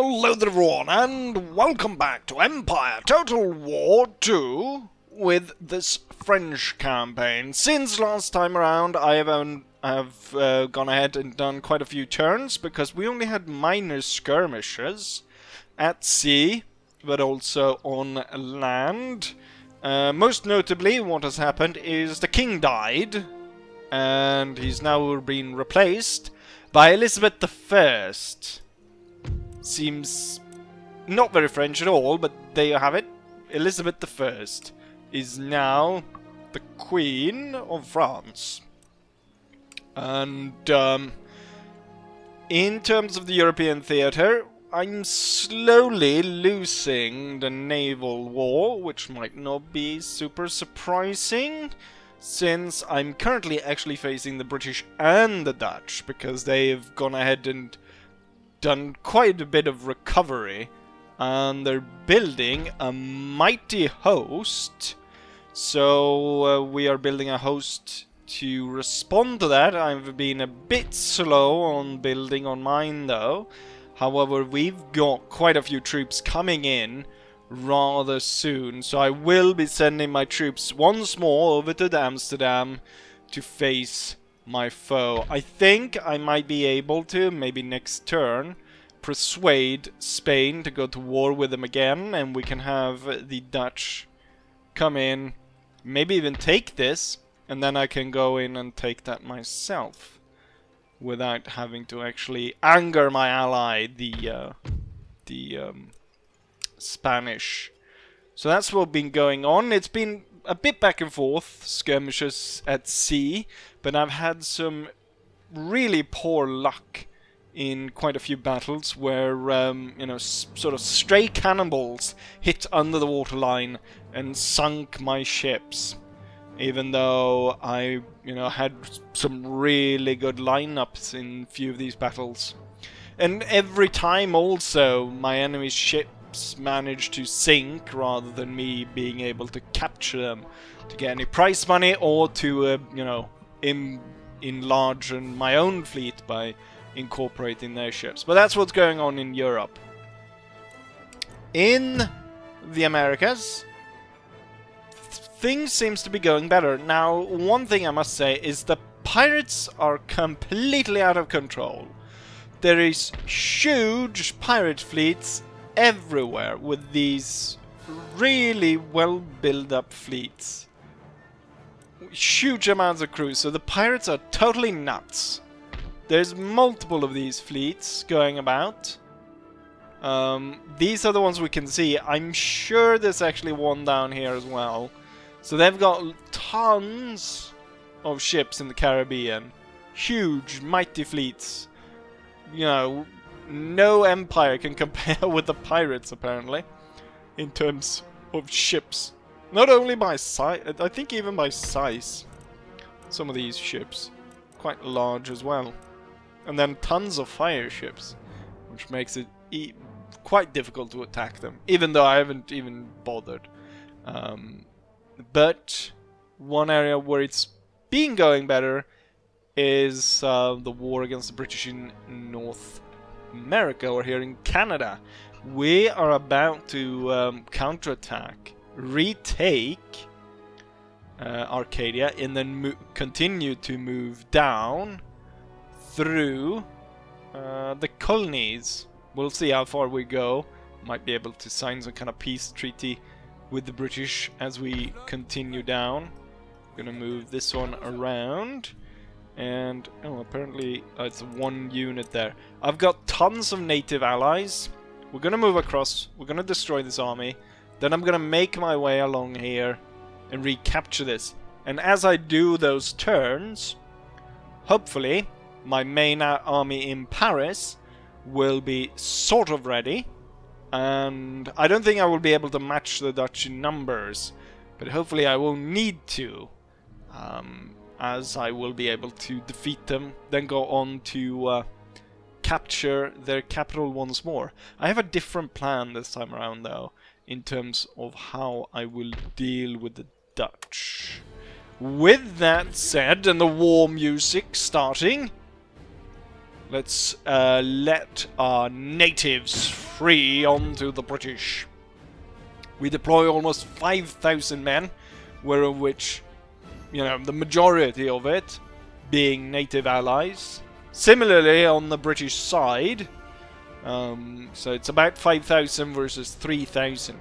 Hello there everyone, and welcome back to Empire Total War 2 with this French campaign. Since last time around, I have gone ahead and done quite a few turns, because we only had minor skirmishes at sea, but also on land. Most notably, what has happened is the king died, and he's now been replaced by Elizabeth I. Seems not very French at all, but there you have it. Elizabeth I is now the Queen of France. And in terms of the European theatre, I'm slowly losing the naval war, which might not be super surprising, since I'm currently actually facing the British and the Dutch, because they've gone ahead and done quite a bit of recovery, and they're building a mighty host. So we are building a host to respond to that. I've been a bit slow on building on mine though. However, we've got quite a few troops coming in rather soon, so I will be sending my troops once more over to Amsterdam to face my foe. I think I might be able to, maybe next turn, persuade Spain to go to war with them again, and we can have the Dutch come in, maybe even take this, and then I can go in and take that myself without having to actually anger my ally, the Spanish. So that's what's been going on. It's been a bit back and forth, skirmishes at sea, but I've had some really poor luck in quite a few battles where, you know, sort of stray cannonballs hit under the waterline and sunk my ships. Even though I, you know, had some really good lineups in a few of these battles. And every time also, my enemy's ships managed to sink rather than me being able to capture them to get any prize money, or to, you know, enlarge my own fleet by incorporating their ships. But that's what's going on in Europe. In the Americas, things seems to be going better. Now, one thing I must say is the pirates are completely out of control. There is huge pirate fleets everywhere with these really well built up fleets. Huge amounts of crews, so the pirates are totally nuts. There's multiple of these fleets going about. These are the ones we can see. I'm sure there's actually one down here as well. So they've got tons of ships in the Caribbean. Huge, mighty fleets. You know, no empire can compare with the pirates, apparently, in terms of ships. Not only by size, I think even by size. Some of these ships. Quite large as well. And then tons of fire ships, which makes it quite difficult to attack them, even though I haven't even bothered. But one area where it's been going better is the war against the British in North America, or here in Canada. We are about to counterattack, retake Arcadia, and then continue to move down through the colonies. We'll see how far we go. Might be able to sign some kind of peace treaty with the British as we continue down. I'm gonna move this one around. And, oh, apparently it's one unit there. I've got tons of native allies. We're gonna move across. We're gonna destroy this army. Then I'm gonna make my way along here and recapture this. And as I do those turns, hopefully my main army in Paris will be sort of ready. And I don't think I will be able to match the Dutch in numbers, but hopefully I won't need to, as I will be able to defeat them, then go on to capture their capital once more. I have a different plan this time around though, in terms of how I will deal with the Dutch. With that said, and the war music starting, let's let our natives tree onto the British. We deploy almost 5,000 men, of which, you know, the majority of it being native allies. Similarly, on the British side, so it's about 5,000 versus 3,000.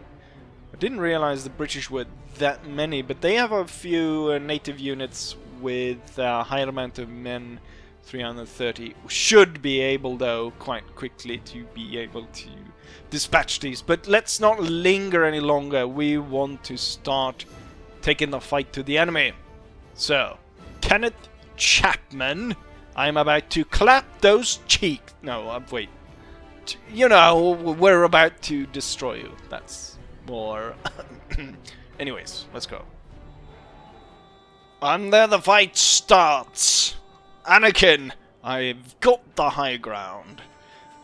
I didn't realize the British were that many, but they have a few native units with a higher amount of men, 330. Should be able, though, quite quickly to be able to dispatch these. But let's not linger any longer. We want to start taking the fight to the enemy. So, Kenneth Chapman, I'm about to clap those cheeks. No, wait. You know, we're about to destroy you. That's more... Anyways, let's go. And there the fight starts. Anakin, I've got the high ground.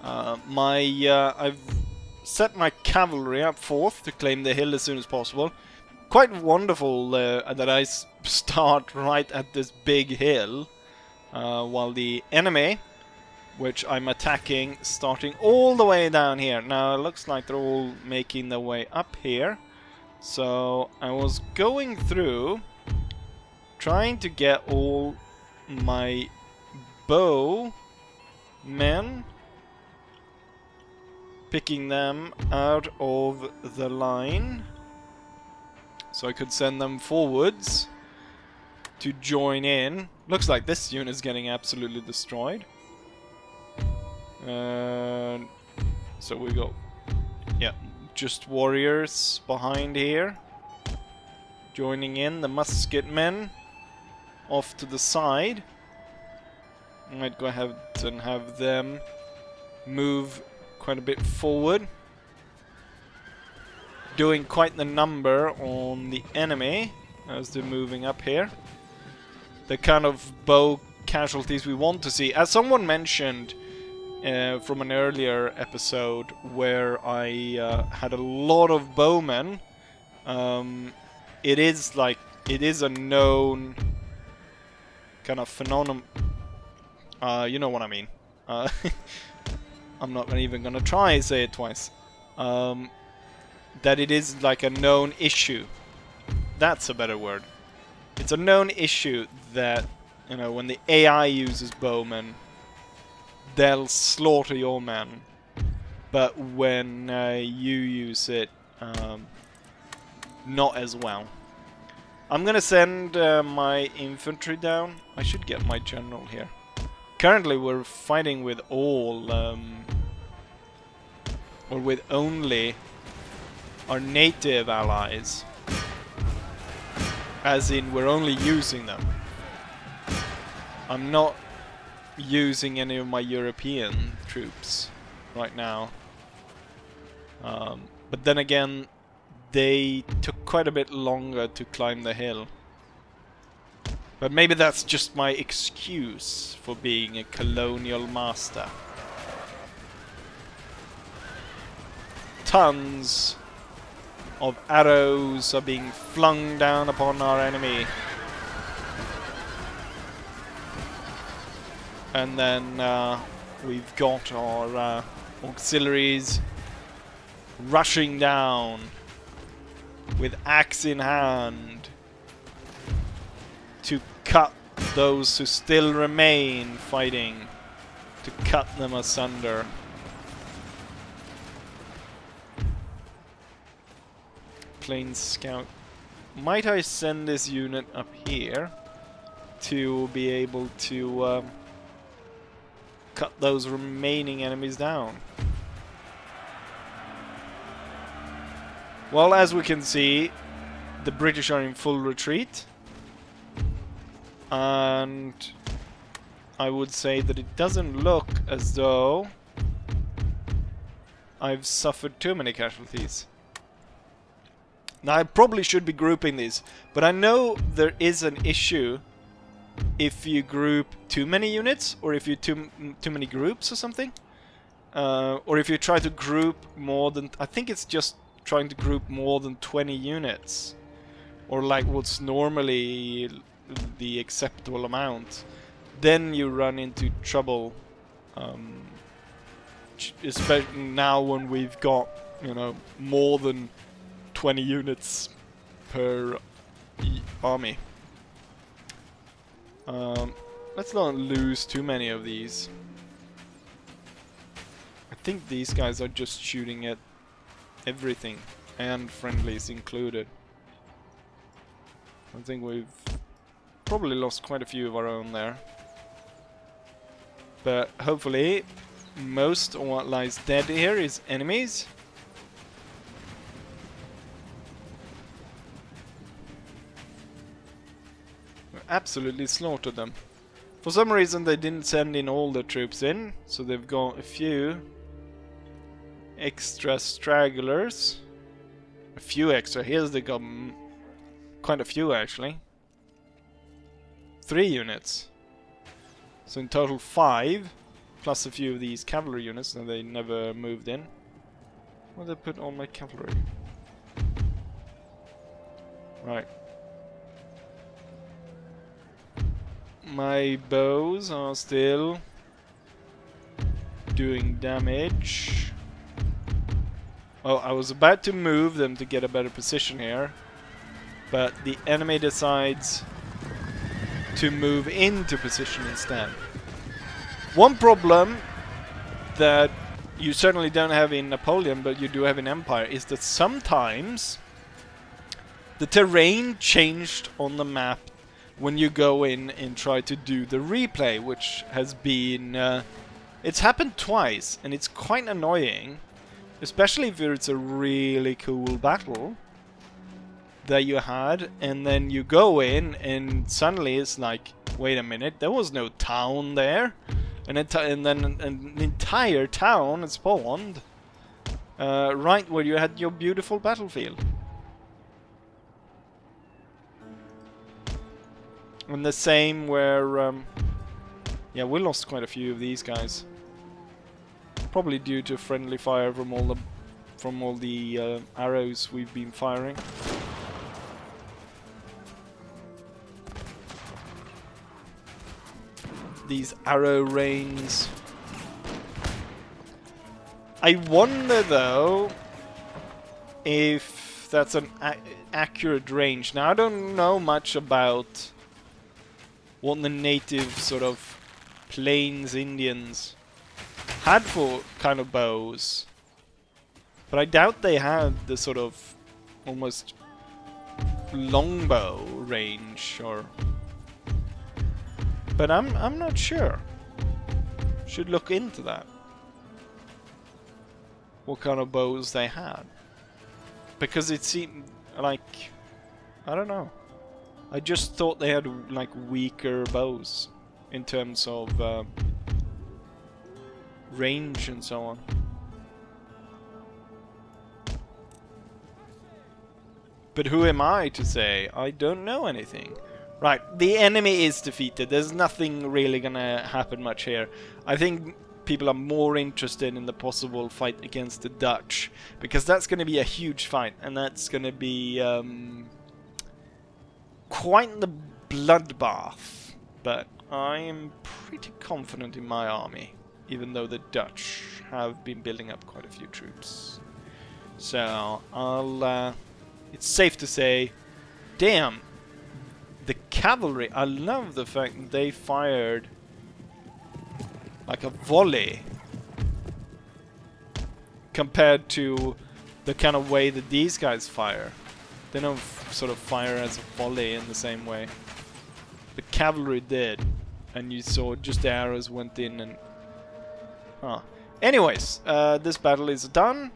I've set my cavalry up forth to claim the hill as soon as possible. Quite wonderful that I start right at this big hill, while the enemy, which I'm attacking, starting all the way down here. Now it looks like they're all making their way up here. So I was going through, trying to get all my bow men, picking them out of the line, so I could send them forwards to join in. Looks like this unit is getting absolutely destroyed. So we got, yeah, just warriors behind here, joining in. The musket men off to the side. I might go ahead and have them move quite a bit forward, doing quite the number on the enemy as they're moving up here. The kind of bow casualties we want to see. As someone mentioned from an earlier episode where I had a lot of bowmen, it is a known kind of phenomenon. You know what I mean. I'm not even gonna try and say it twice. That it is like a known issue. That's a better word. It's a known issue that, you know, when the AI uses bowmen, they'll slaughter your men. But when you use it, not as well. I'm gonna send my infantry down. I should get my general here. Currently we're fighting with all, or with only our native allies. As in, we're only using them. I'm not using any of my European troops right now. But then again, they took quite a bit longer to climb the hill. But maybe that's just my excuse for being a colonial master. Tons of arrows are being flung down upon our enemy. And then we've got our auxiliaries rushing down with axe in hand to cut those who still remain fighting, to cut them asunder. Plain scout. Might I send this unit up here to be able to cut those remaining enemies down? Well, as we can see, the British are in full retreat. And I would say that it doesn't look as though I've suffered too many casualties. Now I probably should be grouping these, but I know there is an issue if you group too many units, or if you too many groups or something, or if you try to group more than, I think it's just trying to group more than 20 units, or like what's normally the acceptable amount, then you run into trouble especially now when we've got, you know, more than 20 units per army. Let's not lose too many of these. I think these guys are just shooting at everything, and friendlies included. I think we've probably lost quite a few of our own there. But hopefully, most of what lies dead here is enemies. We absolutely slaughtered them. For some reason they didn't send in all the troops in, so they've got a few extra stragglers. A few extra. Here's they got quite a few actually. 3 units. So in total 5, plus a few of these cavalry units that they never moved in. Where did I put all my cavalry? Right. My bows are still doing damage. Oh, I was about to move them to get a better position here, but the enemy decides to move into position instead. One problem that you certainly don't have in Napoleon, but you do have in Empire, is that sometimes the terrain changed on the map when you go in and try to do the replay, which has been... it's happened twice, and it's quite annoying, especially if it's a really cool battle that you had, and then you go in and suddenly it's like, wait a minute, there was no town there, and then an entire town spawned right where you had your beautiful battlefield. And the same where yeah, we lost quite a few of these guys, probably due to friendly fire from all the arrows we've been firing. These arrow rains. I wonder though if that's an accurate range. Now I don't know much about what the native sort of plains Indians had for kind of bows, but I doubt they had the sort of almost longbow range, or... But I'm not sure. Should look into that. What kind of bows they had. Because it seemed like... I don't know. I just thought they had like weaker bows in terms of range and so on. But who am I to say? I don't know anything. Right, the enemy is defeated. There's nothing really gonna happen much here. I think people are more interested in the possible fight against the Dutch, because that's gonna be a huge fight, and that's gonna be quite the bloodbath. But I am pretty confident in my army, even though the Dutch have been building up quite a few troops. So it's safe to say, damn. The cavalry, I love the fact that they fired like a volley compared to the kind of way that these guys fire. They don't sort of fire as a volley in the same way. The cavalry did, and you saw just the arrows went in and... Anyways, this battle is done.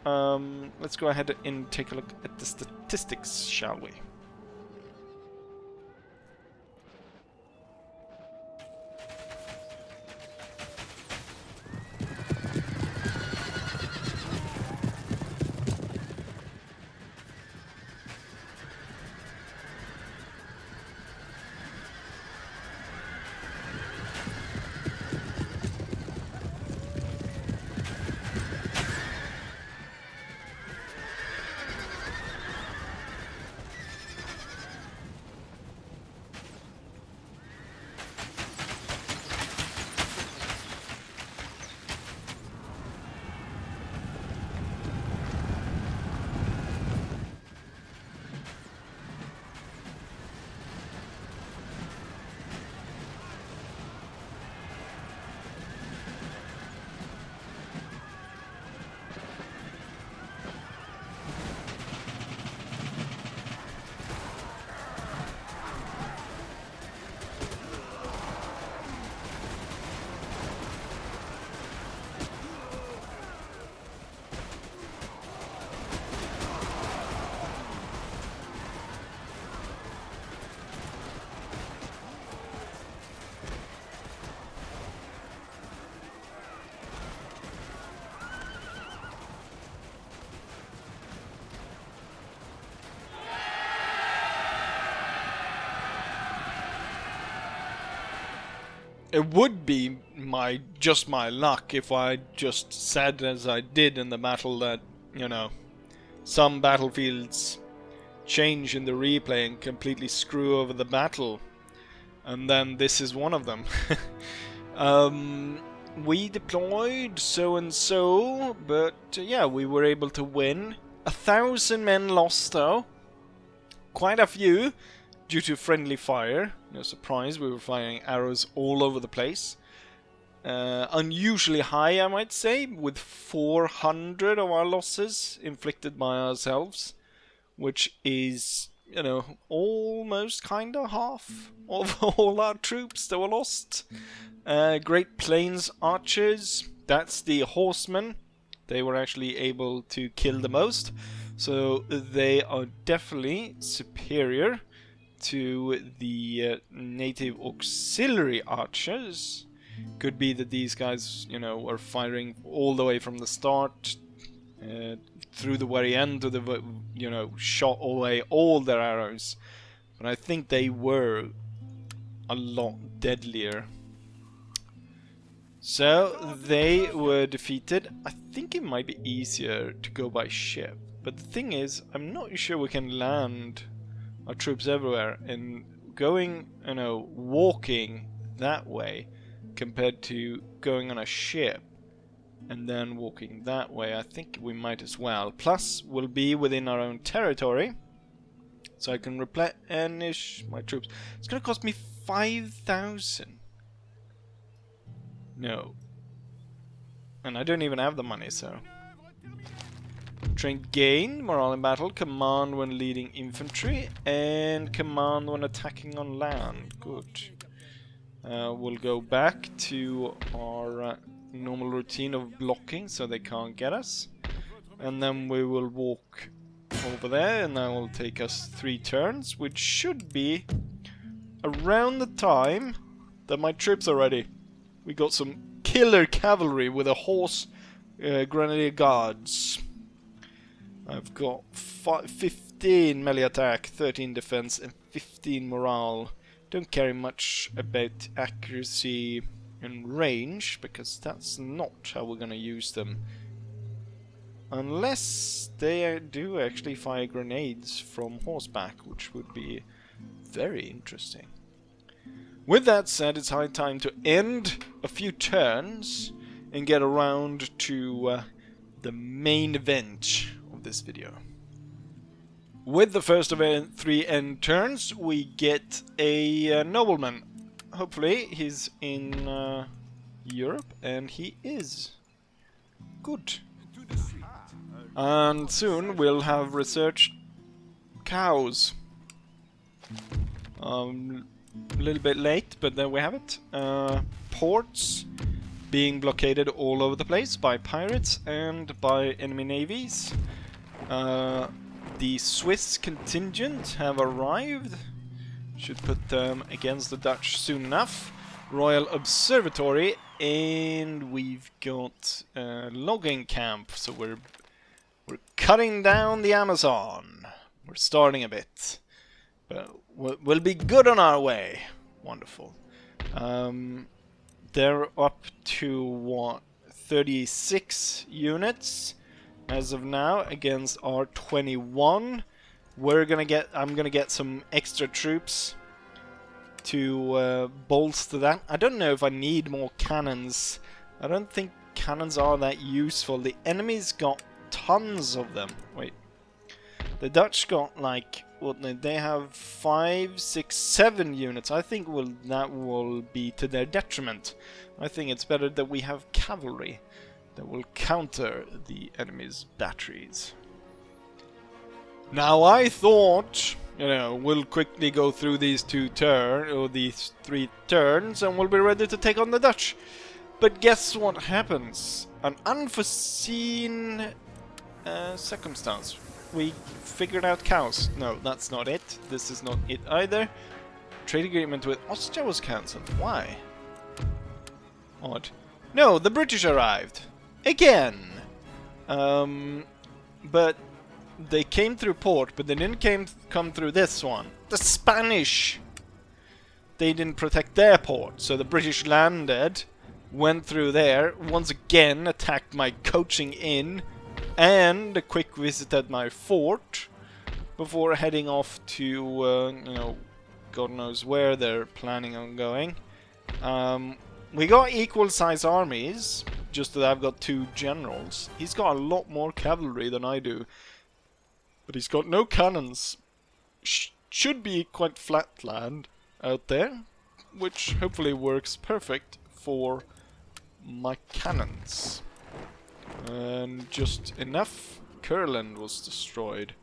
Let's go ahead and take a look at the statistics, shall we? it would be just my luck if I just said as I did in the battle that, you know, some battlefields change in the replay and completely screw over the battle. And then this is one of them. We deployed so and so, but yeah, we were able to win. 1,000 men lost though. Quite a few due to friendly fire. No surprise, we were firing arrows all over the place. Unusually high, I might say, with 400 of our losses inflicted by ourselves, which is, you know, almost kind of half of all our troops that were lost. Great Plains archers, that's the horsemen. They were actually able to kill the most, so they are definitely superior to the native auxiliary archers. Could be that these guys, you know, were firing all the way from the start through the very end to the, you know, shot away all their arrows. But I think they were a lot deadlier. So they were defeated. I think it might be easier to go by ship. But the thing is, I'm not sure we can land our troops everywhere. And going, you know, walking that way compared to going on a ship and then walking that way, I think we might as well. Plus, we'll be within our own territory, so I can replenish my troops. It's gonna cost me 5,000. No. And I don't even have the money, so... Train gain, morale in battle, command when leading infantry, and command when attacking on land. Good. We'll go back to our normal routine of blocking so they can't get us. And then we will walk over there, and that will take us 3 turns, which should be around the time that my troops are ready. We got some killer cavalry with a horse grenadier guards. I've got 15 melee attack, 13 defense, and 15 morale. Don't care much about accuracy and range, because that's not how we're gonna use them. Unless they do actually fire grenades from horseback, which would be very interesting. With that said, it's high time to end a few turns and get around to the main event of this video. With the first of 3 end turns, we get a nobleman. Hopefully he's in Europe, and he is. Good. And soon we'll have researched cows. A little bit late, but there we have it. Ports being blockaded all over the place by pirates and by enemy navies. The Swiss contingent have arrived. Should put them against the Dutch soon enough. Royal Observatory, and we've got logging camp. So we're cutting down the Amazon. We're starting a bit, but we'll be good on our way. Wonderful. They're up to what, 36 units as of now against our 21. I'm gonna get some extra troops to bolster that. I don't know if I need more cannons. I don't think cannons are that useful. The enemy's got tons of them. Wait. The Dutch got like, what, they have 5, 6, 7 units. I think that will be to their detriment. I think it's better that we have cavalry that will counter the enemy's batteries. Now I thought, you know, we'll quickly go through these 3 turns and we'll be ready to take on the Dutch. But guess what happens? An unforeseen circumstance. We figured out cows. No, that's not it. This is not it either. Trade agreement with Austria was cancelled. Why? Odd. No, the British arrived. Again. But they came through port, but they didn't come through this one. The Spanish they didn't protect their port. So the British landed, went through there, once again attacked my coaching inn, and a quick visited my fort before heading off to, you know, God knows where they're planning on going. We got equal size armies, just that I've got 2 generals. He's got a lot more cavalry than I do, but he's got no cannons. Should be quite flat land out there, which hopefully works perfect for my cannons. And just enough. Kurland was destroyed.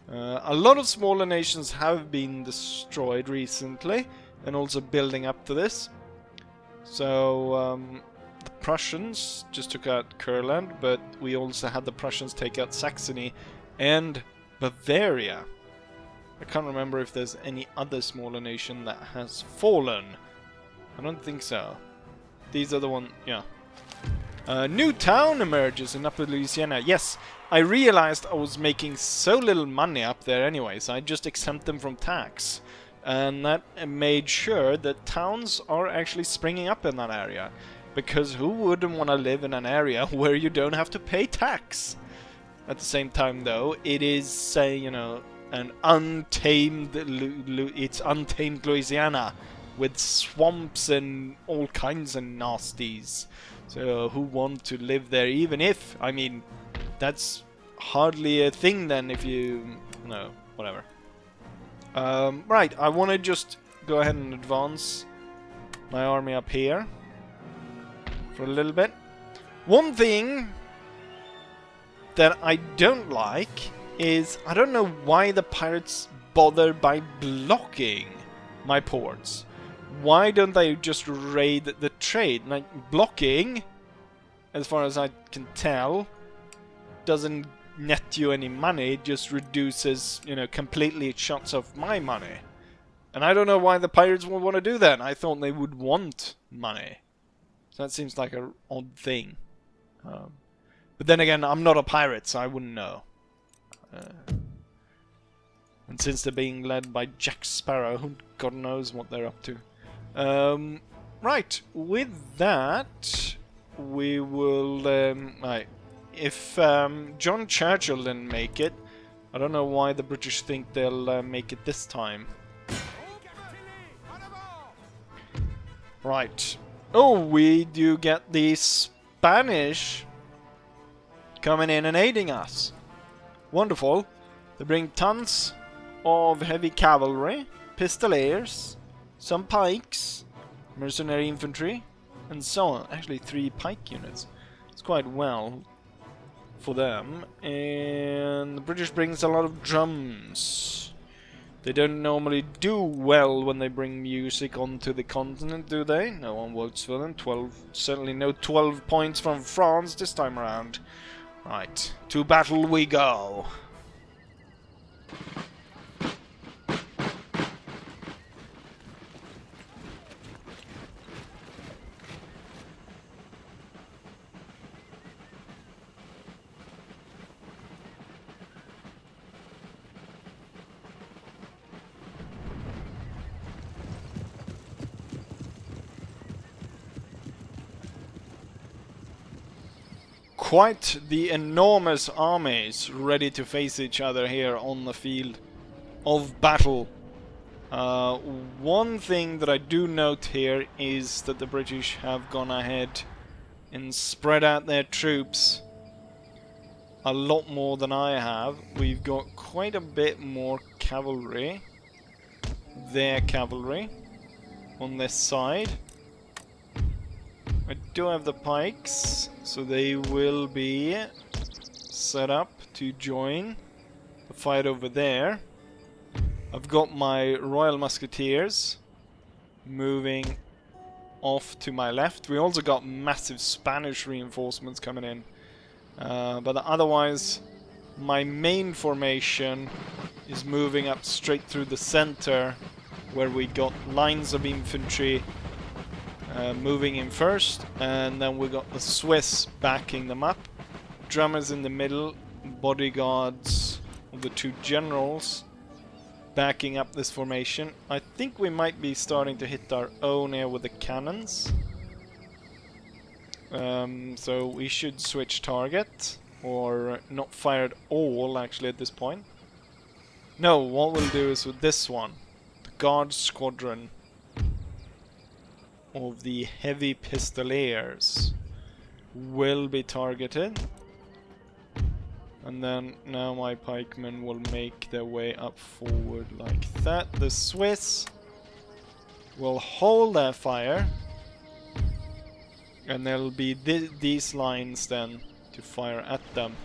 A lot of smaller nations have been destroyed recently, and also building up to this. So the Prussians just took out Kurland, but we also had the Prussians take out Saxony and Bavaria. I can't remember if there's any other smaller nation that has fallen. I don't think so. These are the one, yeah. New town emerges in Upper Louisiana. Yes, I realized I was making so little money up there anyway, so I just exempt them from tax. And that made sure that towns are actually springing up in that area. Because who wouldn't want to live in an area where you don't have to pay tax? At the same time, though, it is, say, you know, an untamed, it's untamed Louisiana with swamps and all kinds of nasties. So who want to live there, even if, I mean, that's hardly a thing then if you, no, whatever. Right, I want to just go ahead and advance my army up here for a little bit. One thing that I don't like is, I don't know why the pirates bother by blocking my ports. Why don't they just raid the trade? Like, blocking, as far as I can tell, doesn't net you any money. It just reduces, you know, completely shuts off my money. And I don't know why the pirates would want to do that. I thought they would want money. So that seems like an odd thing. But then again, I'm not a pirate, so I wouldn't know. And since they're being led by Jack Sparrow, who God knows what they're up to. Right, with that, we will... right. If John Churchill didn't make it, I don't know why the British think they'll make it this time. Right. Oh, we do get the Spanish coming in and aiding us. Wonderful. They bring tons of heavy cavalry, pistoliers, some pikes, mercenary infantry, and so on. Actually, 3 pike units. It's quite well for them. And the British brings a lot of drums. They don't normally do well when they bring music onto the continent, do they? No one votes for them. 12, certainly no 12 points from France this time around. Right, to battle we go. Quite the enormous armies ready to face each other here on the field of battle. One thing that I do note here is that the British have gone ahead and spread out their troops a lot more than I have. We've got quite a bit more cavalry, their cavalry, on this side. I do have the pikes, so they will be set up to join the fight over there. I've got my Royal Musketeers moving off to my left. We also got massive Spanish reinforcements coming in. But otherwise, my main formation is moving up straight through the center, where we got lines of infantry moving in first, and then we got the Swiss backing them up, drummers in the middle, bodyguards of the 2 generals backing up this formation. I think we might be starting to hit our own here with the cannons. So we should switch target, or not fire at all actually at this point. No, what we'll do is with this one, the guard squadron of the heavy pistoliers will be targeted. And then now my pikemen will make their way up forward like that. The Swiss will hold their fire. And there'll be these lines then to fire at them.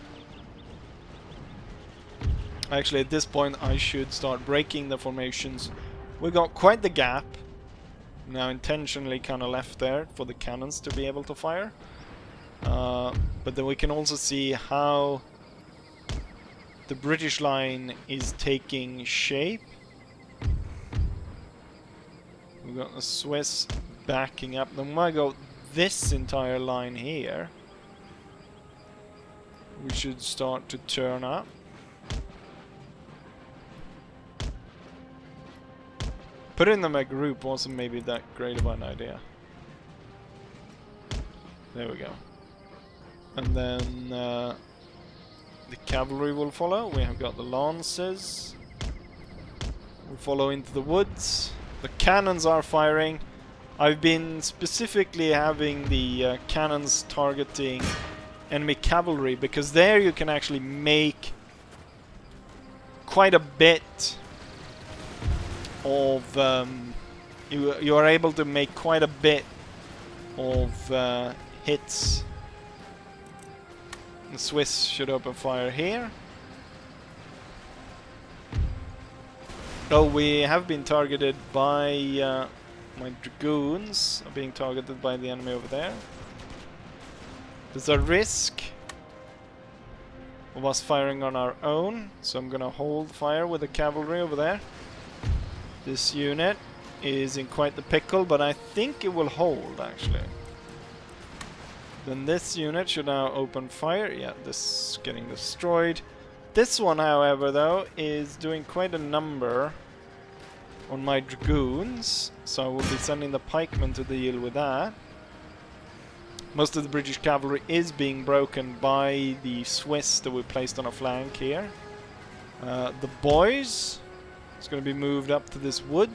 Actually, at this point I should start breaking the formations. We got quite the gap. Now intentionally kind of left there for the cannons to be able to fire. But then we can also see how the British line is taking shape. We've got the Swiss backing up. Then when I go this entire line here, we should start to turn up. Putting them in a group wasn't maybe that great of an idea. There we go. And then the cavalry will follow. We have got the lances. We'll follow into the woods. The cannons are firing. I've been specifically having the cannons targeting enemy cavalry, because there you can actually make quite a bit of you are able to make quite a bit of hits. The Swiss should open fire here. Oh, we have been targeted by my dragoons are being targeted by the enemy over there. There's a risk of us firing on our own, so I'm gonna hold fire with the cavalry over there. This unit is in quite the pickle, but I think it will hold actually. Then this unit should now open fire. Yeah, this is getting destroyed. This one, however, though, is doing quite a number on my dragoons, so I will be sending the pikemen to deal with that. Most of the British cavalry is being broken by the Swiss that we placed on a flank here. The boys is going to be moved up to this wood,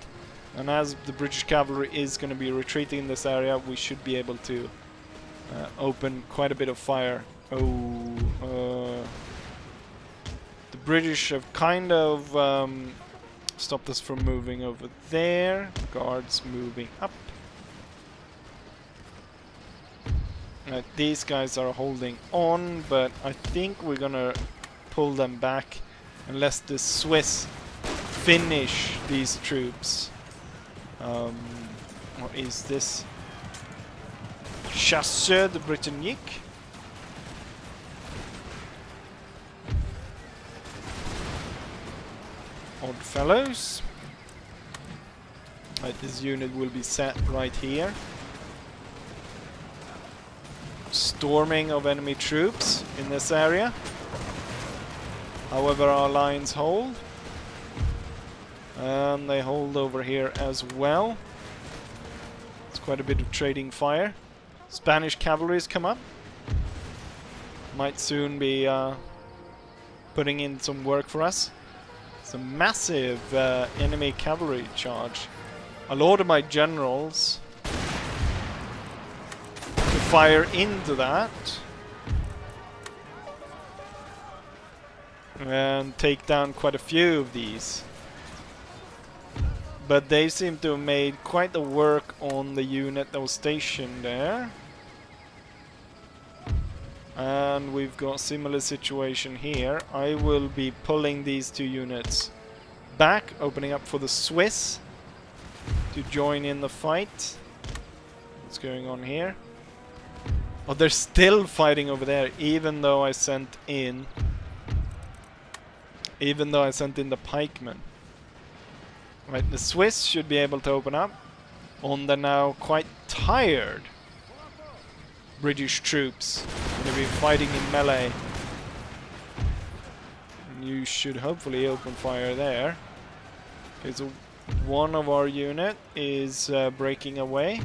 and as the British cavalry is going to be retreating in this area, we should be able to open quite a bit of fire. The British have kind of stopped us from moving over there. Guards moving up. These guys are holding on, but I think we're gonna pull them back unless the Swiss finish these troops. What is this? Chasseurs de Britannique. Odd fellows. Right, this unit will be set right here. Storming of enemy troops in this area. However, our lines hold. And they hold over here as well. It's quite a bit of trading fire. Spanish cavalry's come up. Might soon be putting in some work for us. It's a massive enemy cavalry charge. A lot of my generals to fire into that and take down quite a few of these. But they seem to have made quite the work on the unit that was stationed there. And we've got a similar situation here. I will be pulling these two units back, opening up for the Swiss to join in the fight. What's going on here? Oh, they're still fighting over there, even though I sent in the pikemen. Right, the Swiss should be able to open up on the now quite tired British troops. They've been fighting in melee. And you should hopefully open fire there. Okay, so one of our unit is breaking away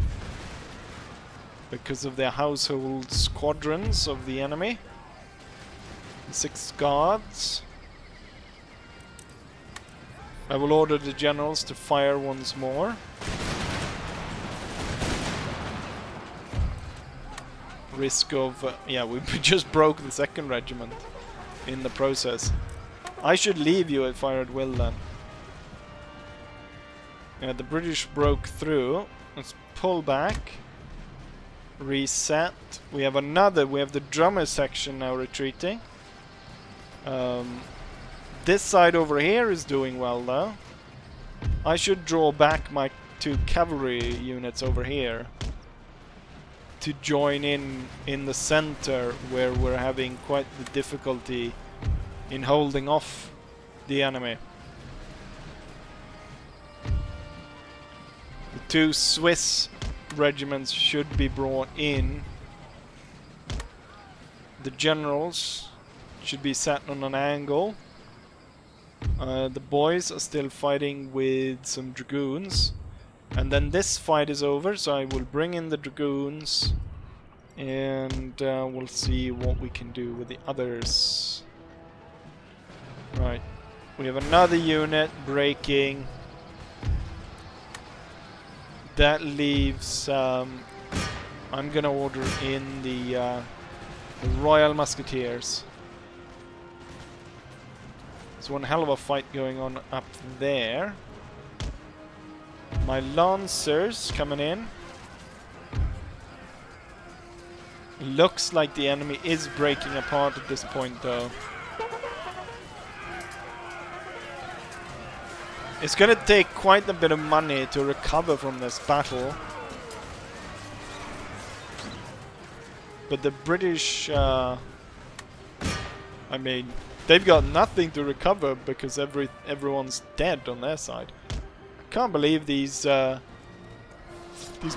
because of the household squadrons of the enemy. 6 guards. I will order the generals to fire once more. Risk of... yeah, we just broke the 2nd regiment in the process. I should leave you at fire at will then. Yeah, the British broke through. Let's pull back. Reset. We have the drummer section now retreating. This side over here is doing well though. I should draw back my 2 cavalry units over here to join in the center, where we're having quite the difficulty in holding off the enemy. The 2 Swiss regiments should be brought in. The generals should be set on an angle. The boys are still fighting with some dragoons. And then this fight is over, so I will bring in the dragoons. And we'll see what we can do with the others. Right. We have another unit breaking. That leaves... I'm gonna order in the Royal Musketeers. There's one hell of a fight going on up there. My Lancers coming in. Looks like the enemy is breaking apart at this point though. It's gonna take quite a bit of money to recover from this battle. But the British, I mean, they've got nothing to recover because everyone's dead on their side. I can't believe these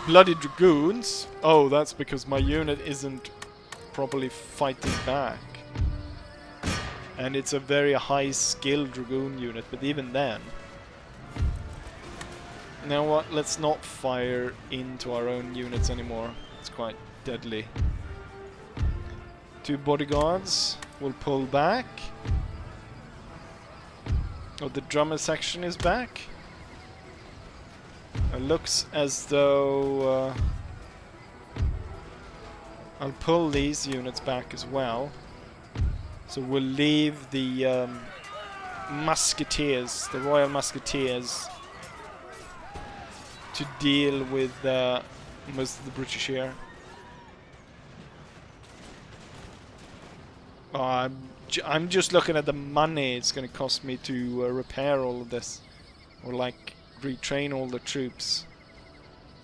bloody dragoons. Oh, that's because my unit isn't properly fighting back. And it's a very high skilled dragoon unit, but even then. You know what? Let's not fire into our own units anymore. It's quite deadly. 2 bodyguards will pull back. Oh, the drummer section is back. It looks as though I'll pull these units back as well. So we'll leave the Musketeers, the Royal Musketeers, to deal with most of the British here. Oh, I'm just looking at the money it's going to cost me to repair all of this, or like retrain all the troops.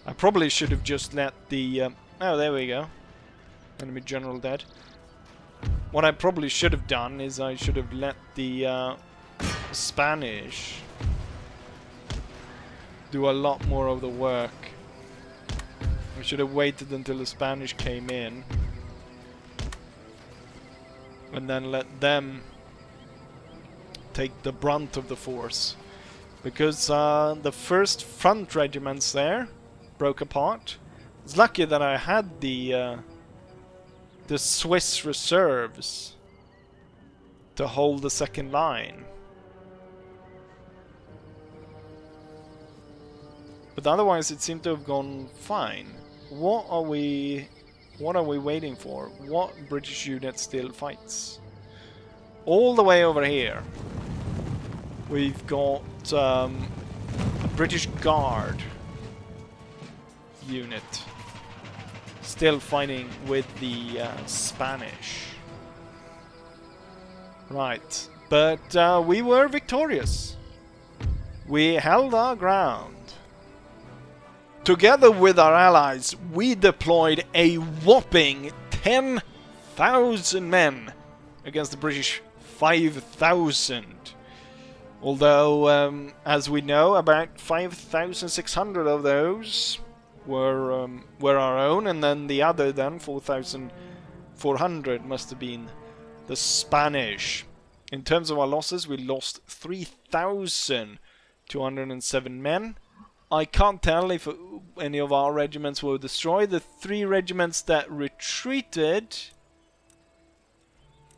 I probably should have just let the oh, there we go, enemy general dead. What I probably should have done is I should have let the Spanish do a lot more of the work. I should have waited until the Spanish came in and then let them take the brunt of the force, because the first front regiments there broke apart. It's lucky that I had the Swiss reserves to hold the second line, but otherwise it seemed to have gone fine. What are we waiting for? What British unit still fights? All the way over here we've got a British Guard unit still fighting with the Spanish. Right, but we were victorious. We held our ground. Together with our allies, we deployed a whopping 10,000 men against the British 5,000. Although, as we know, about 5,600 of those were our own, and then the other 4,400 must have been the Spanish. In terms of our losses, we lost 3,000 207 men. I can't tell if any of our regiments were destroyed. The 3 regiments that retreated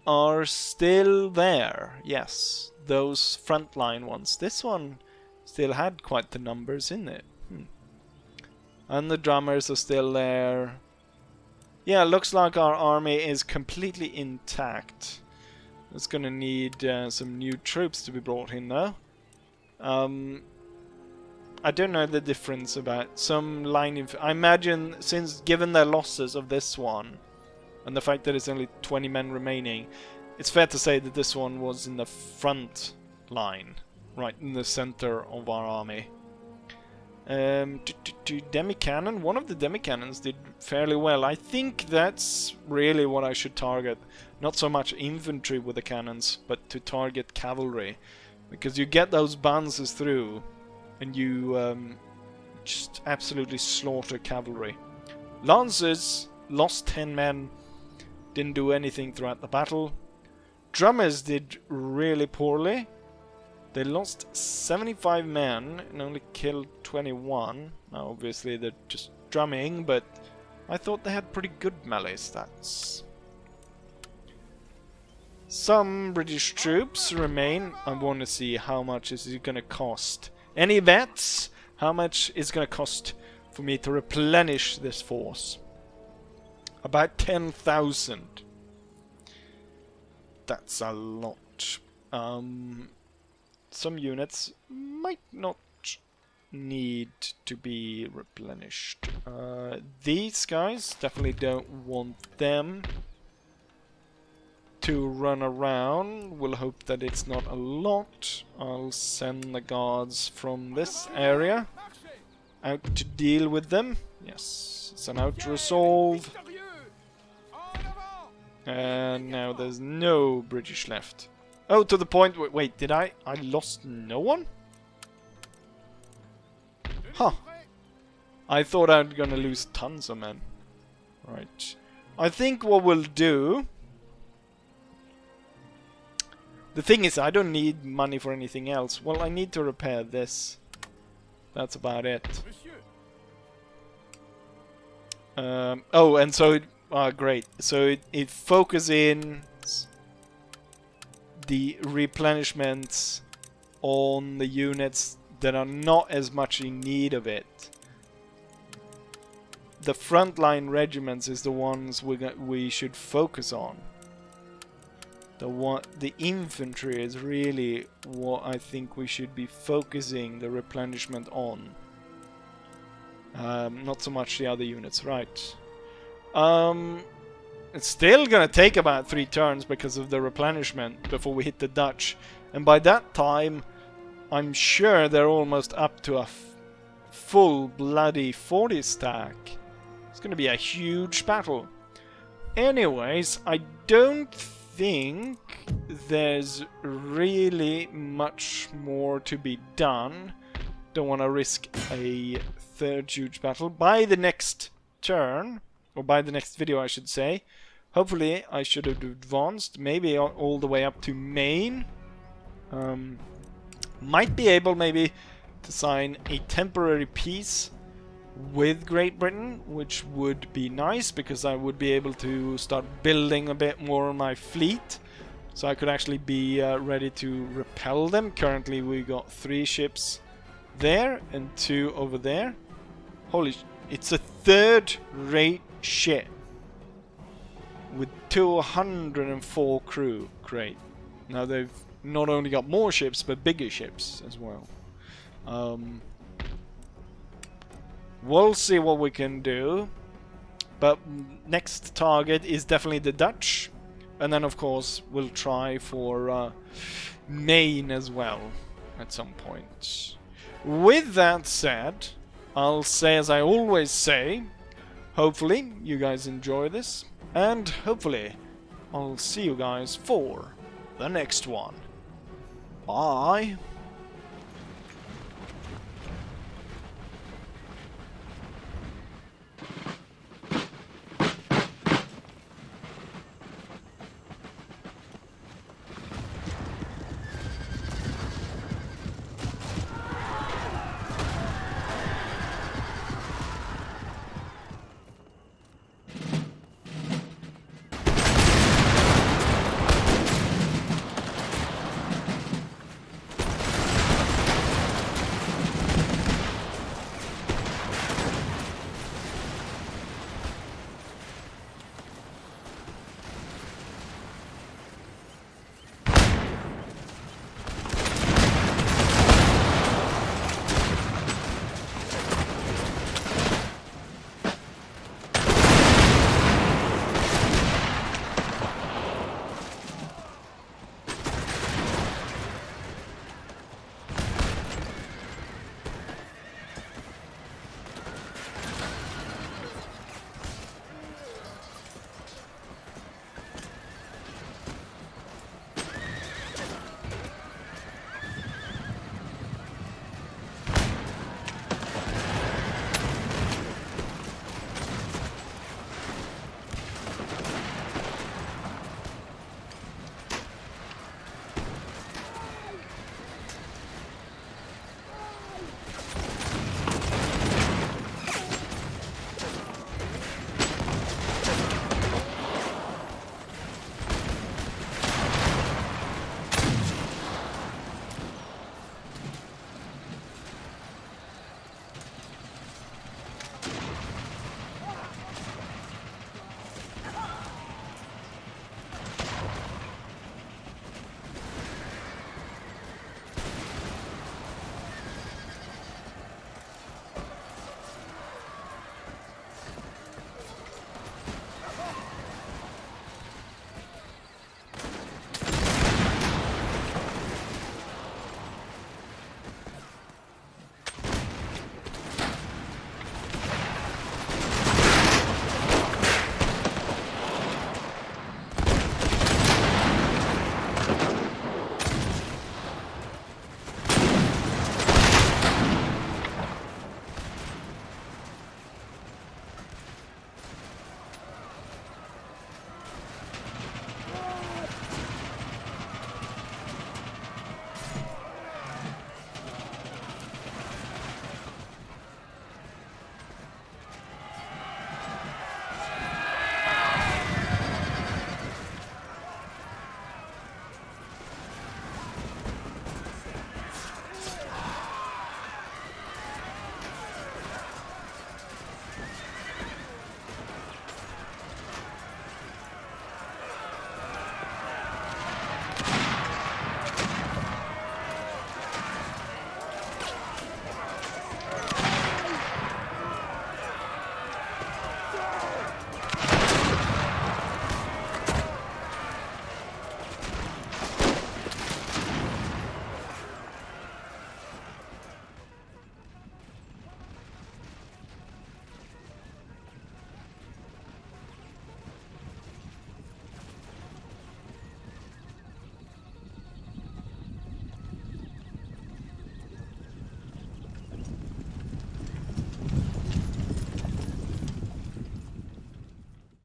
are still there. Yes, those frontline ones. This one still had quite the numbers in it. And the drummers are still there. Yeah, looks like our army is completely intact. It's gonna need some new troops to be brought in though. I don't know the difference about some line. I imagine, since given the losses of this one and the fact that it's only 20 men remaining, it's fair to say that this one was in the front line, right in the center of our army. Demi-cannon. One of the demi-cannons did fairly well. I think that's really what I should target. Not so much infantry with the cannons, but to target cavalry. Because you get those bounces through, and you just absolutely slaughter cavalry. Lancers lost 10 men, didn't do anything throughout the battle. Drummers did really poorly. They lost 75 men and only killed 21. Now obviously they're just drumming, but I thought they had pretty good melee stats. Some British troops remain. I want to see how much is it going to cost. Any bets? How much is going to cost for me to replenish this force? About 10,000. That's a lot. Some units might not need to be replenished. These guys, definitely don't want them to run around. We'll hope that it's not a lot. I'll send the guards from this area out to deal with them. Yes, send out to resolve. And now there's no British left. Oh, to the point where... Wait, did I lost no one? Huh. I thought I was gonna lose tons of men. Right. I think what we'll do... The thing is, I don't need money for anything else. Well, I need to repair this. That's about it. Oh, and so it... great. So it focuses in the replenishments on the units that are not as much in need of it. The frontline regiments is the ones we should focus on. The infantry is really what I think we should be focusing the replenishment on. Not so much the other units, right? It's still gonna take about 3 turns because of the replenishment before we hit the Dutch. And by that time, I'm sure they're almost up to a full bloody 40 stack. It's gonna be a huge battle. Anyways, I don't think there's really much more to be done. Don't want to risk a 3rd huge battle. By the next turn, or by the next video I should say, hopefully I should have advanced maybe all the way up to Maine. Might be able maybe to sign a temporary peace with Great Britain, which would be nice because I would be able to start building a bit more on my fleet, so I could actually be ready to repel them. Currently we got 3 ships there and 2 over there. Holy, it's a 3rd-rate ship with 204 crew. Great. Now they've not only got more ships but bigger ships as well. We'll see what we can do, but next target is definitely the Dutch, and then of course we'll try for Maine as well at some point. With that said, I'll say as I always say, hopefully you guys enjoy this, and hopefully I'll see you guys for the next one. Bye!